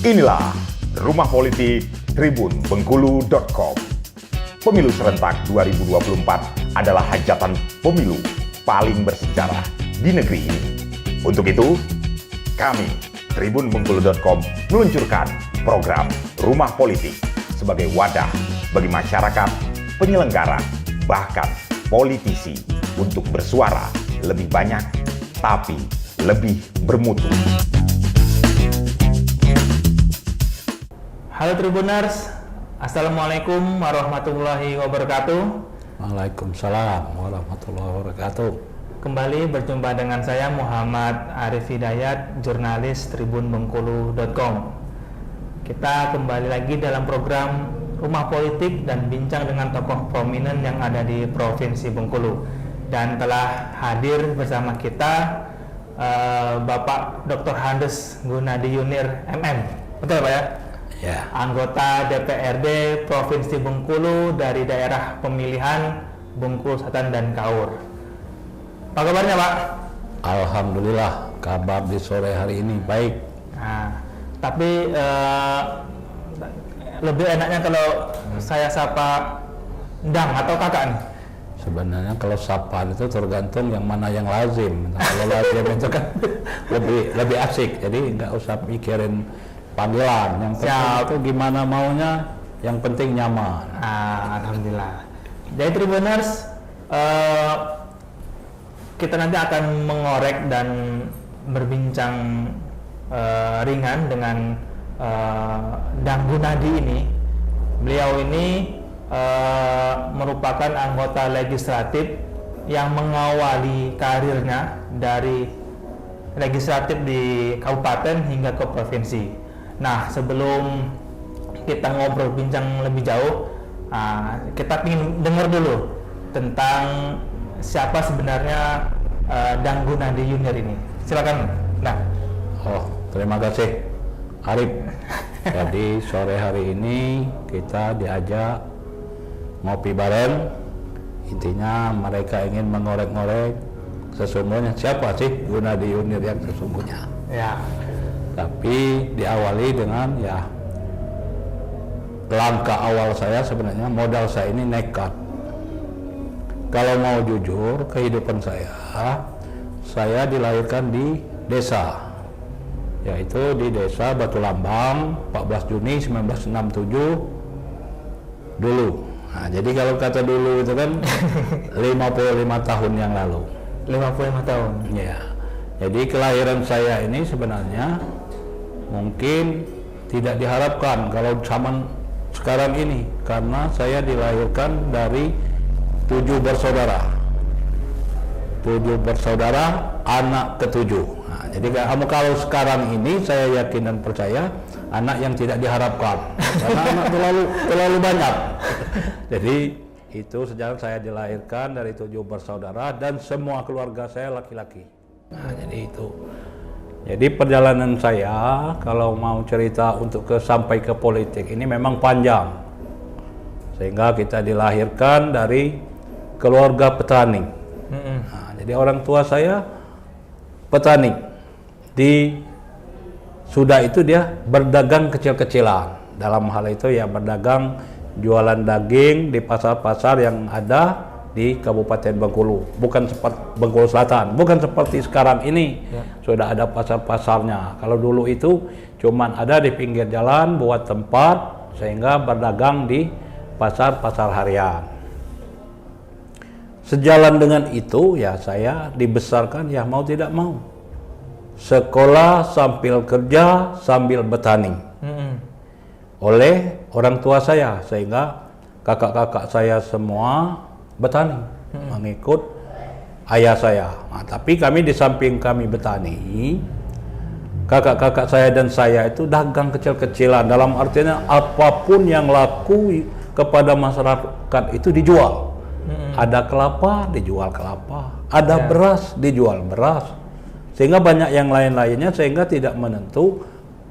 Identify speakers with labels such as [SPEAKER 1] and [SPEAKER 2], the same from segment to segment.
[SPEAKER 1] Inilah Rumah Politik tribunbengkulu.com. Pemilu serentak 2024 adalah hajatan pemilu paling bersejarah di negeri ini. Untuk itu, kami tribunbengkulu.com meluncurkan program Rumah Politik sebagai wadah bagi masyarakat, penyelenggara, bahkan politisi untuk bersuara lebih banyak tapi lebih bermutu.
[SPEAKER 2] Halo Tribuners, Assalamualaikum warahmatullahi wabarakatuh.
[SPEAKER 3] Waalaikumsalam warahmatullahi wabarakatuh.
[SPEAKER 2] Kembali berjumpa dengan saya Muhammad Arif Hidayat, jurnalis tribunbengkulu.com. Kita kembali lagi dalam program Rumah Politik dan bincang dengan tokoh prominent yang ada di Provinsi Bengkulu. Dan telah hadir bersama kita Bapak Dr. Handes Gunadi Yunir MM. Betul Pak ya?
[SPEAKER 3] Ya.
[SPEAKER 2] Anggota DPRD Provinsi Bengkulu dari daerah pemilihan Bengkulu Selatan dan Kaur. Apa kabarnya Pak?
[SPEAKER 3] Alhamdulillah, kabar di sore hari ini baik.
[SPEAKER 2] Nah, tapi lebih enaknya kalau saya sapa Ndang atau kakak nih.
[SPEAKER 3] Sebenarnya kalau sapaan itu tergantung yang mana yang lazim. Nah, kalau lazim itu kan lebih asik, jadi nggak usah mikirin panggilan. Yang penting itu gimana maunya, yang penting nyaman.
[SPEAKER 2] Alhamdulillah. Jadi Tribuners, kita nanti akan mengorek dan berbincang ringan dengan Ndang Gunadi ini. Beliau ini merupakan anggota legislatif yang mengawali karirnya dari legislatif di kabupaten hingga ke provinsi. Nah, sebelum kita ngobrol bincang lebih jauh, kita ingin dengar dulu tentang siapa sebenarnya Ndang Gunadi Yunir ini. Silakan. Nah.
[SPEAKER 3] Oh, terima kasih Arif. Jadi sore hari ini kita diajak ngopi bareng. Intinya mereka ingin mengorek-ngorek sesungguhnya siapa sih Gunadi Yunir yang sesungguhnya.
[SPEAKER 2] Ya.
[SPEAKER 3] Tapi diawali dengan langkah awal saya sebenarnya, modal saya ini nekat. Kalau mau jujur, kehidupan saya dilahirkan di desa, yaitu di desa Batu Lambang 14 Juni 1967 dulu. Nah, jadi kalau kata dulu itu kan 55 tahun yang lalu.
[SPEAKER 2] 55 tahun.
[SPEAKER 3] Ya. Jadi kelahiran saya ini sebenarnya mungkin tidak diharapkan kalau zaman sekarang ini, karena saya dilahirkan dari 7 bersaudara. 7 bersaudara, anak ke-7. Nah, jadi kamu kalau sekarang ini saya yakin dan percaya anak yang tidak diharapkan karena anak terlalu banyak. Jadi itu sejak saya dilahirkan dari 7 bersaudara dan semua keluarga saya laki-laki. Nah, jadi itu. Jadi perjalanan saya kalau mau cerita untuk sampai ke politik ini memang panjang. Sehingga kita dilahirkan dari keluarga petani. Nah, jadi orang tua saya petani. Sudah itu dia berdagang kecil-kecilan. Dalam hal itu ya berdagang jualan daging di pasar-pasar yang ada di Kabupaten Bengkulu, bukan seperti Bengkulu Selatan, bukan seperti sekarang ini. Sudah ada pasar-pasarnya. Kalau dulu itu cuman ada di pinggir jalan buat tempat sehingga berdagang di pasar-pasar harian. Sejalan dengan itu ya saya dibesarkan ya mau tidak mau sekolah sambil kerja sambil bertani oleh orang tua saya, sehingga kakak-kakak saya semua bertani mengikut ayah saya. Nah, tapi kami di samping kami bertani, kakak-kakak saya dan saya itu dagang kecil-kecilan, dalam artinya apapun yang laku kepada masyarakat itu dijual. Ada kelapa dijual kelapa, ada beras dijual beras, sehingga banyak yang lain-lainnya, sehingga tidak menentu.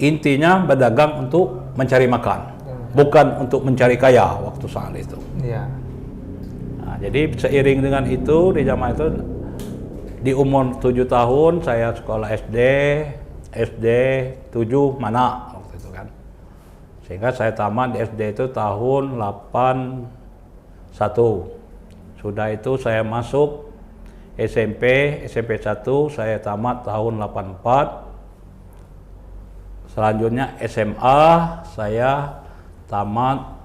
[SPEAKER 3] Intinya berdagang untuk mencari makan, bukan untuk mencari kaya waktu saat itu. Nah, jadi seiring dengan itu di zaman itu di umur 7 tahun saya sekolah SD 7 mana waktu itu kan. Sehingga saya tamat di SD itu tahun 81. Sudah itu saya masuk SMP 1 saya tamat tahun 84. Selanjutnya SMA saya tamat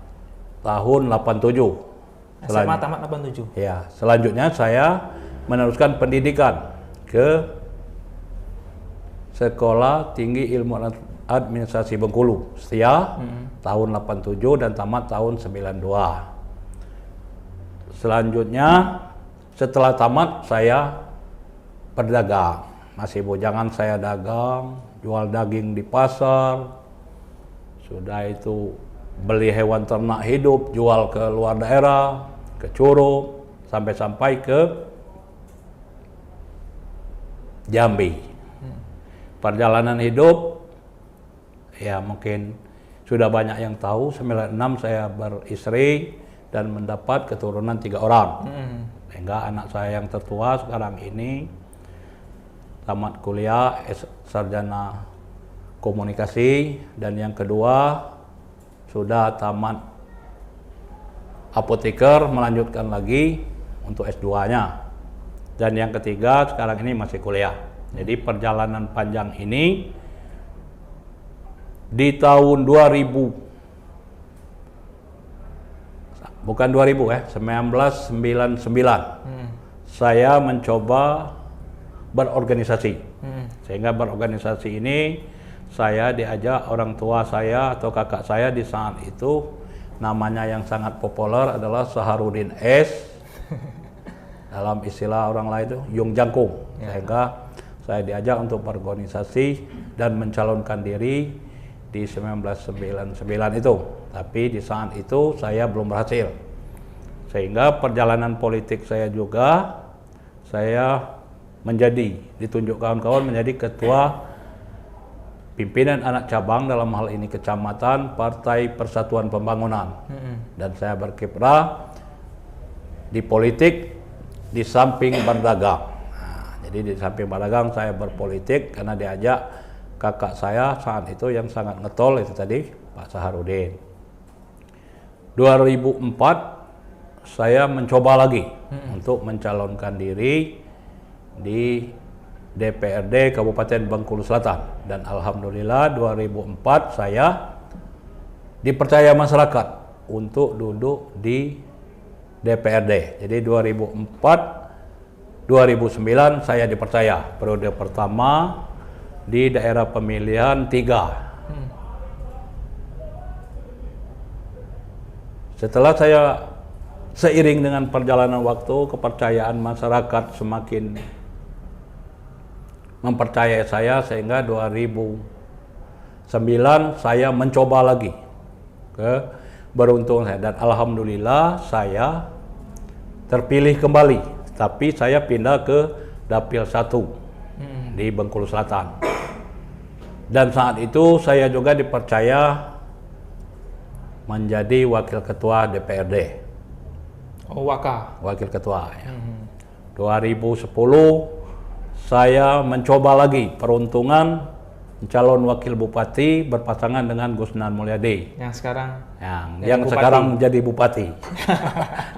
[SPEAKER 3] tahun 87.
[SPEAKER 2] SMA tamat 87.
[SPEAKER 3] Ya, selanjutnya saya meneruskan pendidikan ke Sekolah Tinggi Ilmu Administrasi Bengkulu, Setia, tahun 87 dan tamat tahun 92. Selanjutnya setelah tamat saya berdagang, masih bujangan saya dagang, jual daging di pasar, sudah itu beli hewan ternak hidup, jual ke luar daerah, ke Curug, sampai ke Jambi. Perjalanan hidup, ya mungkin sudah banyak yang tahu, 96 saya beristri dan mendapat keturunan 3 orang. Sehingga anak saya yang tertua sekarang ini tamat kuliah sarjana komunikasi, dan yang kedua sudah tamat apoteker melanjutkan lagi untuk S2-nya. Dan yang ketiga sekarang ini masih kuliah. Jadi perjalanan panjang ini di tahun 1999 saya mencoba berorganisasi. Sehingga berorganisasi ini saya diajak orang tua saya atau kakak saya di saat itu, namanya yang sangat populer adalah Saharudin S. Dalam istilah orang lain itu Yung Jangkung. Sehingga saya diajak untuk berorganisasi dan mencalonkan diri di 1999 itu. Tapi di saat itu saya belum berhasil. Sehingga perjalanan politik saya juga, saya ditunjuk kawan-kawan menjadi ketua pimpinan anak cabang, dalam hal ini kecamatan, Partai Persatuan Pembangunan. Dan saya berkiprah di politik di samping berdagang. Jadi di samping berdagang saya berpolitik karena diajak kakak saya saat itu yang sangat ngetol itu tadi, Pak Saharudin. 2004 saya mencoba lagi untuk mencalonkan diri di DPRD Kabupaten Bengkulu Selatan, dan alhamdulillah 2004 saya dipercaya masyarakat untuk duduk di DPRD. Jadi 2004-2009 saya dipercaya periode pertama di daerah pemilihan 3. Setelah saya seiring dengan perjalanan waktu, kepercayaan masyarakat semakin mempercayai saya, sehingga 2009 saya mencoba lagi beruntung saya, dan alhamdulillah saya terpilih kembali, tapi saya pindah ke Dapil 1 di Bengkulu Selatan. Dan saat itu saya juga dipercaya menjadi wakil ketua DPRD.
[SPEAKER 2] Oh,
[SPEAKER 3] wakil ketua ya. 2010 saya mencoba lagi peruntungan calon wakil bupati berpasangan dengan Gusnan Mulyadi
[SPEAKER 2] yang sekarang
[SPEAKER 3] sekarang menjadi bupati.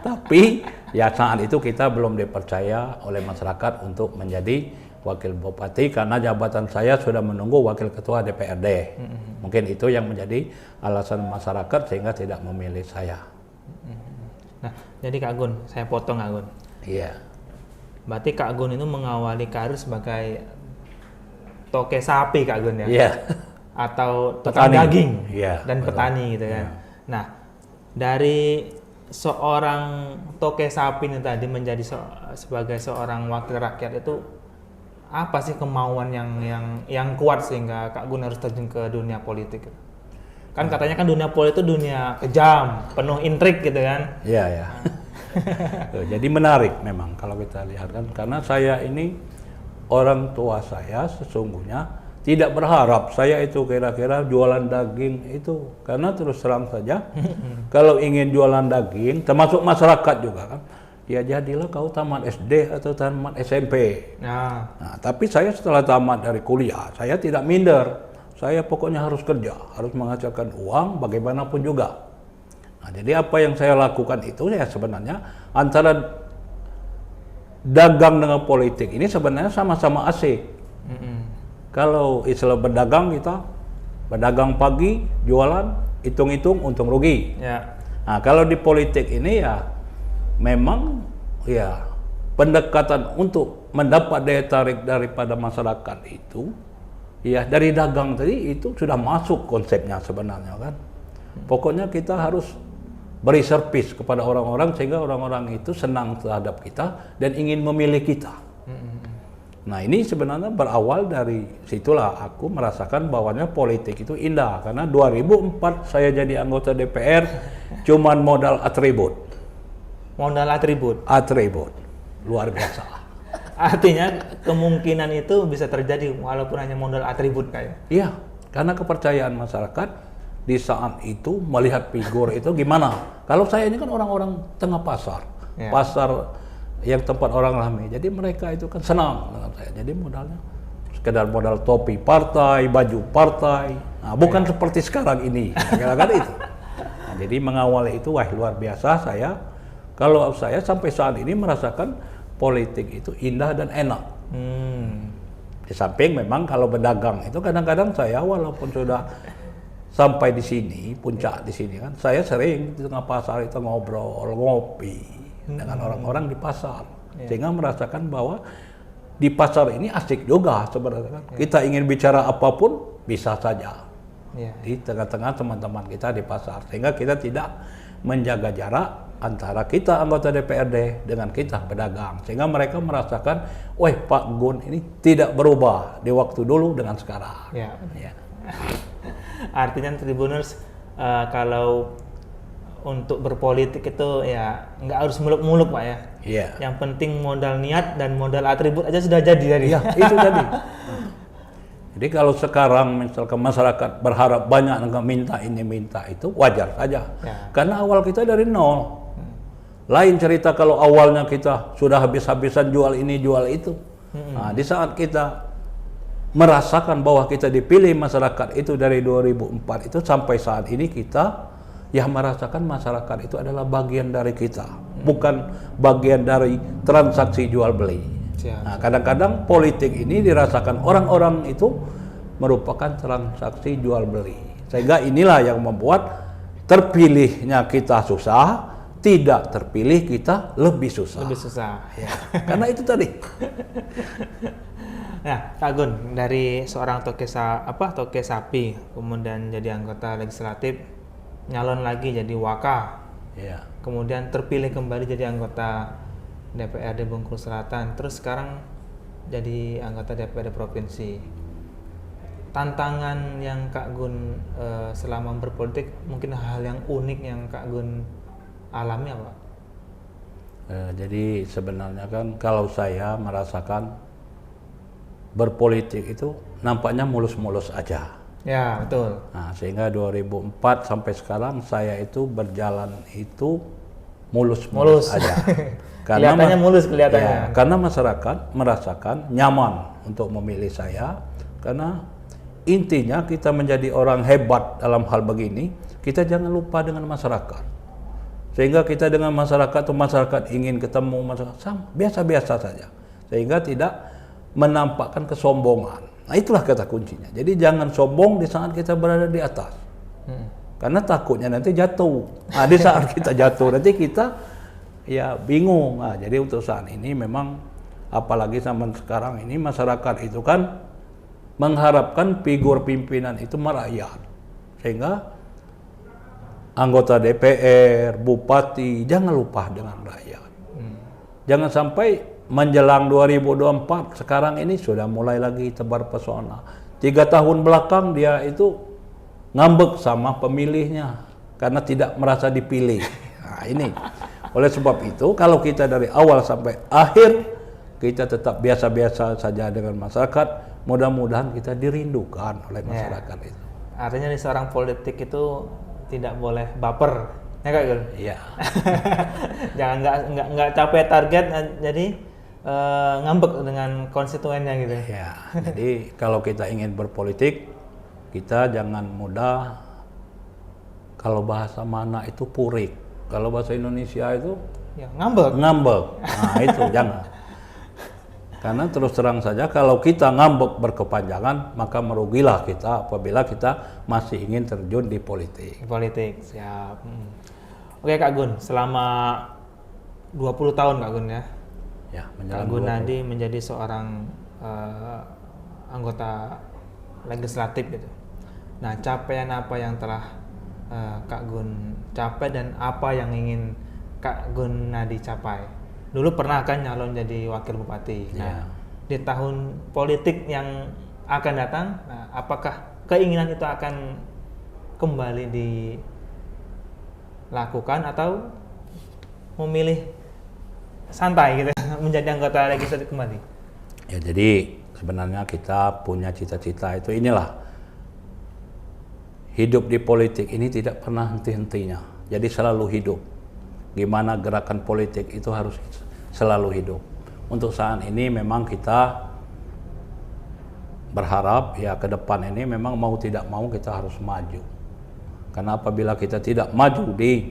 [SPEAKER 3] Tapi ya saat itu kita belum dipercaya oleh masyarakat untuk menjadi wakil bupati karena jabatan saya sudah menunggu wakil ketua DPRD. Mungkin itu yang menjadi alasan masyarakat sehingga tidak memilih saya.
[SPEAKER 2] Nah, jadi Kak Gun, saya potong Kak Gun.
[SPEAKER 3] Iya.
[SPEAKER 2] Berarti Kak Gun itu mengawali karir sebagai toke sapi Kak Gun ya?
[SPEAKER 3] Iya.
[SPEAKER 2] Atau tukang daging dan
[SPEAKER 3] betul.
[SPEAKER 2] Petani gitu kan.
[SPEAKER 3] Iya.
[SPEAKER 2] Nah, dari seorang toke sapi ini tadi menjadi sebagai seorang wakil rakyat itu apa sih kemauan yang kuat sehingga Kak Gun harus terjun ke dunia politik? Kan katanya kan dunia politik itu dunia kejam, penuh intrik gitu kan?
[SPEAKER 3] Iya, ya. Jadi menarik memang kalau kita lihat kan, karena saya ini orang tua saya sesungguhnya tidak berharap saya itu kira-kira jualan daging itu, karena terus terang saja kalau ingin jualan daging termasuk masyarakat juga kan, ya jadilah kau tamat SD atau tamat SMP. Nah, tapi saya setelah tamat dari kuliah saya tidak minder. saya pokoknya harus kerja, harus menghasilkan uang bagaimanapun juga. Nah, jadi apa yang saya lakukan itu ya sebenarnya antara dagang dengan politik ini sebenarnya sama-sama asik. Kalau istilah berdagang, kita berdagang pagi, jualan, hitung-hitung untung rugi.
[SPEAKER 2] Ya.
[SPEAKER 3] Nah, kalau di politik ini ya memang ya pendekatan untuk mendapat daya tarik daripada masyarakat itu ya dari dagang tadi itu sudah masuk konsepnya sebenarnya kan. Pokoknya kita harus beri servis kepada orang-orang sehingga orang-orang itu senang terhadap kita dan ingin memilih kita. Nah, ini sebenarnya berawal dari situlah aku merasakan bahwanya politik itu indah karena 2004 saya jadi anggota DPR cuman modal atribut.
[SPEAKER 2] Modal atribut.
[SPEAKER 3] Atribut. Luar biasa.
[SPEAKER 2] Artinya kemungkinan itu bisa terjadi walaupun hanya modal atribut kayak.
[SPEAKER 3] Iya, karena kepercayaan masyarakat di saat itu melihat figur itu gimana. Kalau saya ini kan orang-orang tengah pasar,
[SPEAKER 2] Ya.
[SPEAKER 3] pasar yang tempat orang ramai. Jadi mereka itu kan senang dengan saya. Jadi modalnya sekedar modal topi partai, baju partai. Nah, bukan seperti sekarang ini, kira-kira itu. Nah, jadi mengawali itu wah luar biasa saya. Kalau saya sampai saat ini merasakan politik itu indah dan enak. Di samping memang kalau berdagang itu kadang-kadang saya walaupun sudah sampai di sini, puncak di sini kan, saya sering di tengah pasar itu ngobrol, ngopi dengan orang-orang di pasar. Sehingga merasakan bahwa di pasar ini asik juga sebenarnya kan. Kita ingin bicara apapun bisa saja. Di tengah-tengah teman-teman kita di pasar. Sehingga kita tidak menjaga jarak antara kita anggota DPRD dengan kita pedagang. Sehingga mereka merasakan, wah Pak Gun ini tidak berubah di waktu dulu dengan sekarang.
[SPEAKER 2] Ya. Artinya Tribuners kalau untuk berpolitik itu ya nggak harus muluk-muluk Pak ya.
[SPEAKER 3] Iya.
[SPEAKER 2] Yang penting modal niat dan modal atribut aja sudah jadi tadi.
[SPEAKER 3] Iya, itu tadi. Jadi kalau sekarang misalkan masyarakat berharap banyak nggak minta ini minta itu wajar saja.
[SPEAKER 2] Ya.
[SPEAKER 3] Karena awal kita dari nol. Lain cerita kalau awalnya kita sudah habis-habisan jual ini jual itu. Nah, di saat kita merasakan bahwa kita dipilih masyarakat itu dari 2004 itu sampai saat ini kita ya merasakan masyarakat itu adalah bagian dari kita, bukan bagian dari transaksi jual beli. Nah, kadang-kadang politik ini dirasakan orang-orang itu merupakan transaksi jual beli. Sehingga inilah yang membuat terpilihnya kita susah, tidak terpilih kita lebih susah.
[SPEAKER 2] Lebih susah.
[SPEAKER 3] Ya, karena itu tadi.
[SPEAKER 2] Nah, Kak Gun, dari seorang toke sapi, kemudian jadi anggota legislatif, nyalon lagi jadi waka,
[SPEAKER 3] Ya.
[SPEAKER 2] kemudian terpilih kembali jadi anggota DPRD Bengkulu Selatan, terus sekarang jadi anggota DPRD Provinsi. Tantangan yang Kak Gun selama berpolitik, mungkin hal yang unik yang Kak Gun alami apa?
[SPEAKER 3] Jadi sebenarnya kan kalau saya merasakan berpolitik itu nampaknya mulus-mulus aja.
[SPEAKER 2] Ya, betul.
[SPEAKER 3] Nah, sehingga 2004 sampai sekarang saya itu berjalan itu mulus aja.
[SPEAKER 2] Kelihatannya mulus kelihatannya.
[SPEAKER 3] Ya, karena masyarakat merasakan nyaman untuk memilih saya karena intinya kita menjadi orang hebat dalam hal begini, kita jangan lupa dengan masyarakat. Sehingga kita dengan masyarakat atau masyarakat ingin ketemu masyarakat sama biasa-biasa saja. Sehingga tidak menampakkan kesombongan. Nah, itulah kata kuncinya. Jadi jangan sombong di saat kita berada di atas. Karena takutnya nanti jatuh. Nah, di saat kita jatuh nanti kita ya bingung. Nah, jadi untuk saat ini memang apalagi zaman sekarang ini masyarakat itu kan mengharapkan figur pimpinan itu merakyat. Sehingga anggota DPR, bupati, jangan lupa dengan rakyat. Jangan sampai menjelang 2024, sekarang ini sudah mulai lagi tebar pesona. 3 tahun belakang dia itu ngambek sama pemilihnya karena tidak merasa dipilih. Nah, ini. Oleh sebab itu, kalau kita dari awal sampai akhir, kita tetap biasa-biasa saja dengan masyarakat, mudah-mudahan kita dirindukan oleh masyarakat itu.
[SPEAKER 2] Artinya di seorang politik itu tidak boleh baper, ya Kak Gun?
[SPEAKER 3] Iya.
[SPEAKER 2] Jangan nggak capai target, jadi ngambek dengan konstituennya gitu.
[SPEAKER 3] Ya, jadi kalau kita ingin berpolitik, kita jangan mudah, kalau bahasa mana itu purik, kalau bahasa Indonesia itu
[SPEAKER 2] Ya, ngambek.
[SPEAKER 3] Nah itu jangan. Karena terus terang saja kalau kita ngambek berkepanjangan, maka merugilah kita apabila kita masih ingin terjun di politik.
[SPEAKER 2] Politik, siap. Oke Kak Gun, selama 20 tahun Kak Gun ya.
[SPEAKER 3] Ya,
[SPEAKER 2] Kak Gun Nadi menjadi seorang anggota legislatif gitu. Nah, capaian apa yang telah Kak Gun capai dan apa yang ingin Kak Gun Nadi capai? Dulu pernah kan nyalon jadi wakil bupati. Nah, di tahun politik yang akan datang, nah, apakah keinginan itu akan kembali dilakukan atau memilih santai gitu menjadi anggota legislatif kembali?
[SPEAKER 3] Ya, jadi sebenarnya kita punya cita-cita itu inilah. Hidup di politik ini tidak pernah henti-hentinya. Jadi selalu hidup. Gimana gerakan politik itu harus selalu hidup. Untuk saat ini memang kita berharap ya ke depan ini memang mau tidak mau kita harus maju. Karena apabila kita tidak maju di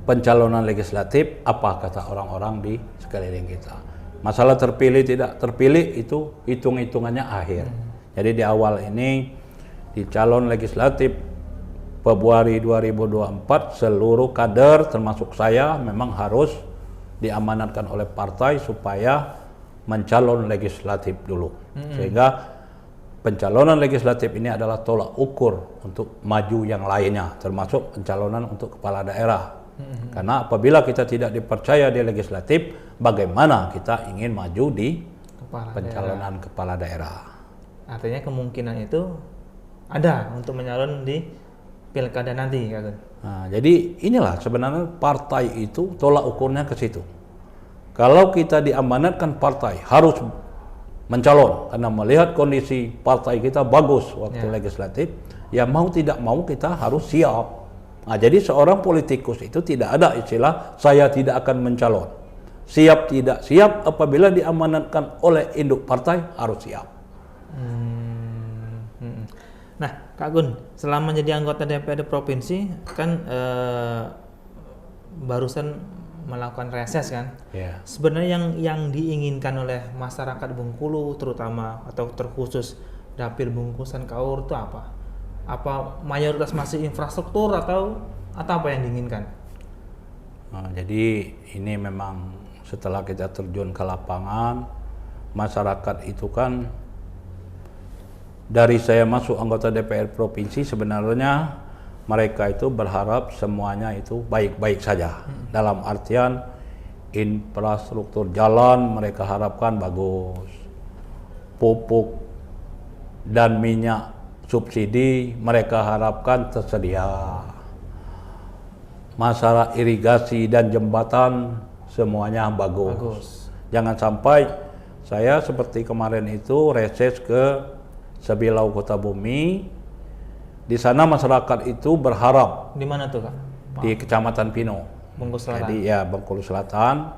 [SPEAKER 3] pencalonan legislatif, apa kata orang-orang di sekeliling kita? Masalah terpilih tidak terpilih itu hitung-hitungannya akhir. Jadi di awal ini di calon legislatif Februari 2024 seluruh kader termasuk saya memang harus diamanatkan oleh partai supaya mencalon legislatif dulu. Sehingga pencalonan legislatif ini adalah tolak ukur untuk maju yang lainnya, termasuk pencalonan untuk kepala daerah. Karena apabila kita tidak dipercaya di legislatif, bagaimana kita ingin maju di pencalonan kepala daerah?
[SPEAKER 2] Artinya kemungkinan itu ada untuk menyalon di pilkada nanti, Kak Gun.
[SPEAKER 3] Nah, jadi inilah sebenarnya partai itu tolak ukurnya ke situ. Kalau kita diamanatkan partai harus mencalon karena melihat kondisi partai kita bagus waktu legislatif, ya mau tidak mau kita harus siap. Nah, jadi seorang politikus itu tidak ada istilah saya tidak akan mencalon. Siap tidak siap apabila diamanatkan oleh induk partai harus siap.
[SPEAKER 2] Nah, Kak Gun, selama jadi anggota DPRD provinsi kan barusan melakukan reses kan?
[SPEAKER 3] Yeah.
[SPEAKER 2] Sebenarnya yang diinginkan oleh masyarakat Bengkulu terutama atau terkhusus dapil Bungkusan Kaur itu apa? Apa mayoritas masih infrastruktur atau apa yang diinginkan?
[SPEAKER 3] Nah, jadi ini memang setelah kita terjun ke lapangan, masyarakat itu kan dari saya masuk anggota DPR provinsi sebenarnya mereka itu berharap semuanya itu baik-baik saja. Dalam artian infrastruktur jalan mereka harapkan bagus, pupuk dan minyak subsidi mereka harapkan tersedia, masalah irigasi dan jembatan semuanya bagus. Jangan sampai saya seperti kemarin itu reses ke Sebilau Kota Bumi. Di sana masyarakat itu berharap.
[SPEAKER 2] Di mana tuh, Kak?
[SPEAKER 3] Di Kecamatan Pino,
[SPEAKER 2] Bengkulu Selatan.
[SPEAKER 3] Jadi ya Bengkulu Selatan.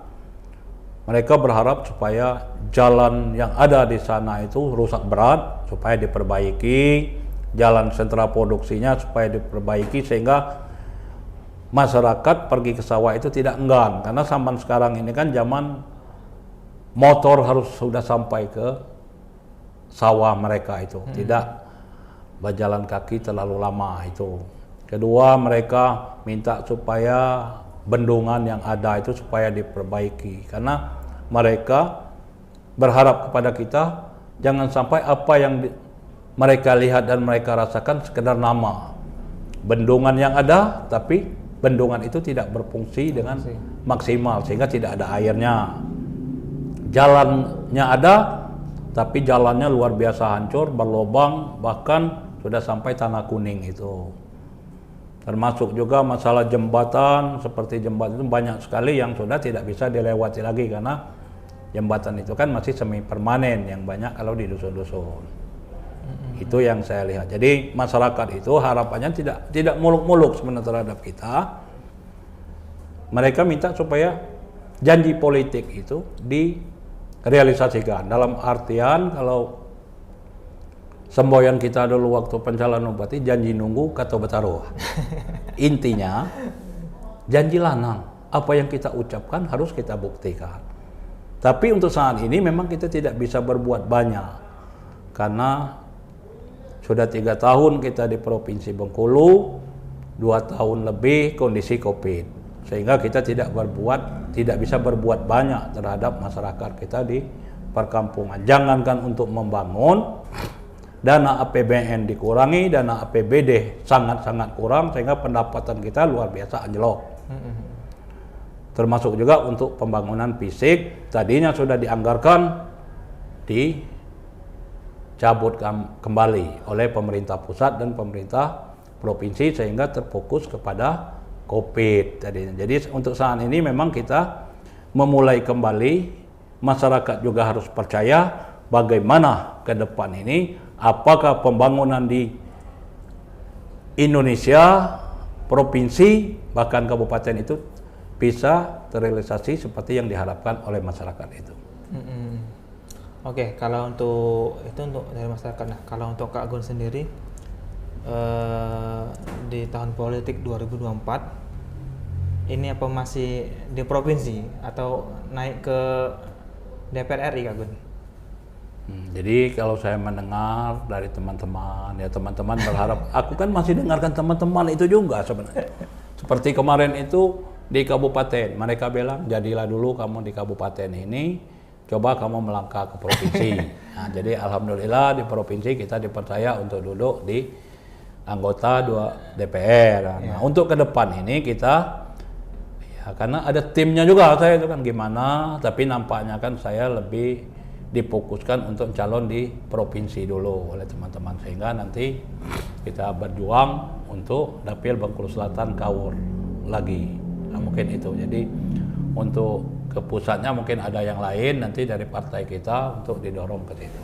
[SPEAKER 3] Mereka berharap supaya jalan yang ada di sana itu rusak berat supaya diperbaiki, jalan sentra produksinya supaya diperbaiki sehingga masyarakat pergi ke sawah itu tidak enggan. Karena zaman sekarang ini kan zaman motor harus sudah sampai ke sawah mereka itu, tidak berjalan kaki terlalu lama itu. Kedua, mereka minta supaya bendungan yang ada itu supaya diperbaiki karena mereka berharap kepada kita jangan sampai apa yang mereka lihat dan mereka rasakan sekedar nama. Bendungan yang ada tapi bendungan itu tidak berfungsi dengan maksimal sehingga tidak ada airnya. Jalannya ada tapi jalannya luar biasa hancur, berlobang, bahkan sudah sampai tanah kuning itu. Termasuk juga masalah jembatan, seperti jembatan itu banyak sekali yang sudah tidak bisa dilewati lagi karena jembatan itu kan masih semi permanen yang banyak kalau di dusun-dusun. Itu yang saya lihat. Jadi masyarakat itu harapannya tidak muluk-muluk sebenarnya terhadap kita. Mereka minta supaya janji politik itu direalisasikan. Dalam artian kalau semboyan kita dulu waktu pencalonan bupati, janji nunggu kata betaruh. Intinya janji lanang, apa yang kita ucapkan harus kita buktikan. Tapi untuk saat ini memang kita tidak bisa berbuat banyak karena sudah 3 tahun kita di Provinsi Bengkulu, 2 tahun lebih kondisi COVID, sehingga kita tidak bisa berbuat banyak terhadap masyarakat kita di perkampungan. Jangankan untuk membangun, dana APBN dikurangi, dana APBD sangat-sangat kurang, sehingga pendapatan kita luar biasa anjlok. Termasuk juga untuk pembangunan fisik, tadinya sudah dianggarkan dicabut kembali oleh pemerintah pusat dan pemerintah provinsi, sehingga terfokus kepada COVID tadinya. Jadi untuk saat ini memang kita memulai kembali, masyarakat juga harus percaya bagaimana ke depan ini, apakah pembangunan di Indonesia, provinsi, bahkan kabupaten itu bisa terrealisasi seperti yang diharapkan oleh masyarakat itu.
[SPEAKER 2] Oke, kalau untuk dari masyarakat. Nah, kalau untuk Kak Gun sendiri di tahun politik 2024 ini apa masih di provinsi atau naik ke DPR RI, Kak Gun?
[SPEAKER 3] Jadi kalau saya mendengar dari teman-teman, ya teman-teman berharap, aku kan masih dengarkan teman-teman itu juga sebenarnya. Seperti kemarin itu di kabupaten, mereka bilang jadilah dulu kamu di kabupaten ini, coba kamu melangkah ke provinsi. Nah, jadi alhamdulillah di provinsi kita dipercaya untuk duduk di anggota 2 DPR. Nah, untuk ke depan ini kita, ya karena ada timnya juga saya itu kan gimana, tapi nampaknya kan saya lebih difokuskan untuk calon di provinsi dulu oleh teman-teman, sehingga nanti kita berjuang untuk dapil Bengkulu Selatan Kaur lagi. Nah, mungkin itu. Jadi untuk ke pusatnya mungkin ada yang lain nanti dari partai kita untuk didorong ke situ.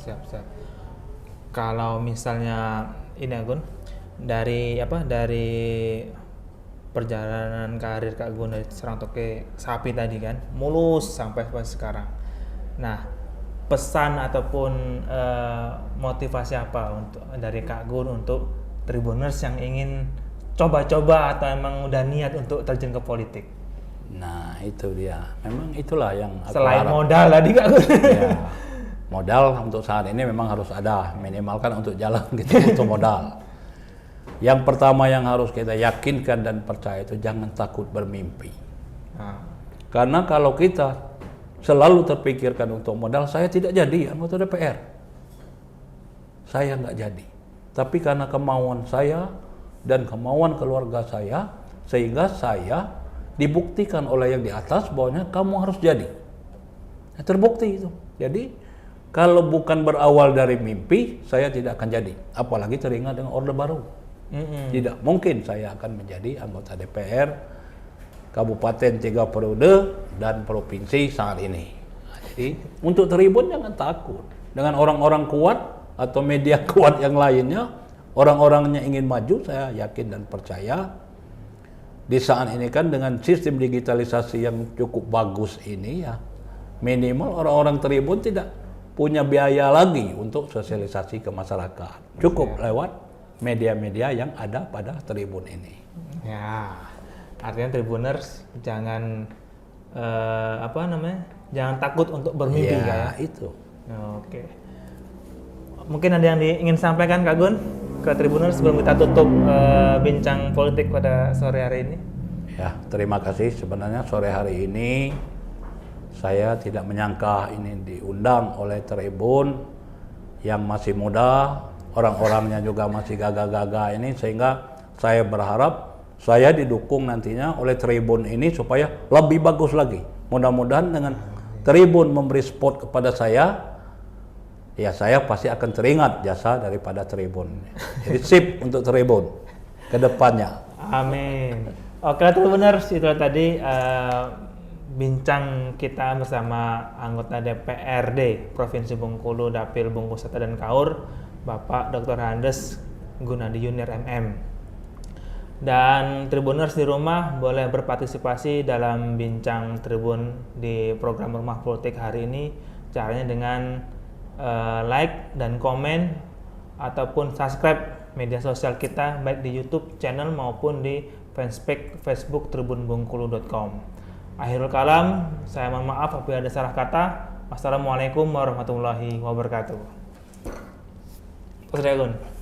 [SPEAKER 2] Siap. Kalau misalnya ini Gun, dari perjalanan karir Kak Gun dari Serang Toke Sapi tadi kan, mulus sampai sekarang. Nah, pesan ataupun motivasi apa untuk dari Kak Gun untuk Tribuners yang ingin coba-coba atau emang udah niat untuk terjun ke politik?
[SPEAKER 3] Nah, itu dia. Memang itulah yang aku
[SPEAKER 2] selain
[SPEAKER 3] harap.
[SPEAKER 2] Modal tadi Kak Gun.
[SPEAKER 3] Ya, modal untuk saat ini memang harus ada, minimalkan untuk jalan gitu untuk modal. Yang pertama yang harus kita yakinkan dan percaya itu jangan takut bermimpi. Karena kalau kita selalu terpikirkan untuk modal, saya tidak jadi anggota DPR. Saya nggak jadi. Tapi karena kemauan saya dan kemauan keluarga saya, sehingga saya dibuktikan oleh yang di atas bahwanya kamu harus jadi. Nah, terbukti itu. Jadi kalau bukan berawal dari mimpi, saya tidak akan jadi. Apalagi teringat dengan Orde Baru. Tidak mungkin saya akan menjadi anggota DPR Kabupaten 3 periode dan provinsi saat ini. Nah, jadi untuk Tribun jangan takut. Dengan orang-orang kuat atau media kuat yang lainnya, orang-orangnya ingin maju, saya yakin dan percaya di saat ini kan dengan sistem digitalisasi yang cukup bagus ini ya, minimal orang-orang Tribun tidak punya biaya lagi untuk sosialisasi ke masyarakat. Cukup lewat media-media yang ada pada Tribun ini.
[SPEAKER 2] Ya, artinya Tribuners jangan jangan takut untuk bermimpi
[SPEAKER 3] ya.
[SPEAKER 2] Ya.
[SPEAKER 3] Itu.
[SPEAKER 2] Oke. Mungkin ada yang ingin sampaikan Kak Gun ke Tribuners sebelum kita tutup bincang politik pada sore hari ini?
[SPEAKER 3] Ya, terima kasih. Sebenarnya sore hari ini saya tidak menyangka ini diundang oleh Tribun yang masih muda, orang-orangnya juga masih gagah-gagah ini, sehingga saya berharap saya didukung nantinya oleh Tribun ini supaya lebih bagus lagi. Mudah-mudahan dengan Tribun memberi support kepada saya, ya saya pasti akan teringat jasa daripada Tribun. Jadi sip untuk Tribun ke depannya.
[SPEAKER 2] Amin. Oke, Tribuners, itu tadi bincang kita bersama anggota DPRD Provinsi Bengkulu Dapil Bengkulu Selatan dan Kaur, Bapak Dr. Handes Gunadi Yunir MM. Dan Tribuners di rumah boleh berpartisipasi dalam bincang Tribun di program Rumah Politik hari ini. Caranya dengan like dan komen ataupun subscribe media sosial kita baik di YouTube channel maupun di Facebook tribunbengkulu.com. Akhirul kalam, saya mohon maaf apabila ada salah kata. Wassalamualaikum warahmatullahi wabarakatuh. Assalamualaikum.